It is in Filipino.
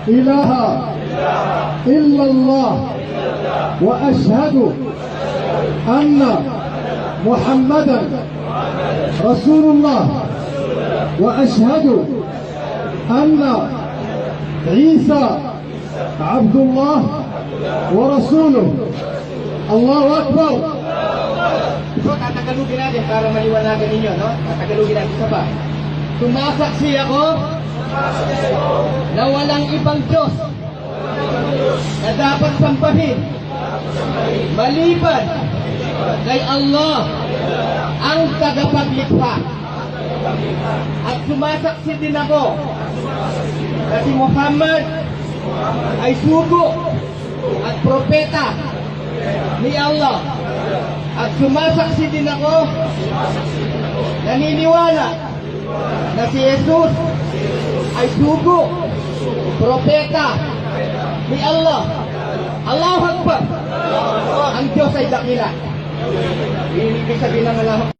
إله إلا الله وأشهد أن محمدا رسول الله وأشهد أن عيسى عبد الله ورسوله. الله أكبر. So, tatagalugin natin para maliwanagan ninyo, no? Tatagalugin natin isa pa. Sumasaksi ako na walang ibang Diyos na dapat sambahin maliban kay Allah ang tagapaglikha. At sumasaksi din ako na si Muhammad ay sugo at propeta ni Allah. At sumasaksi din ako, naniniwala na si Jesus ay sugo, propeta ni Allah. Allahu Akbar! Ang Diyos ay dakila. Ibig sabihin ng Allah.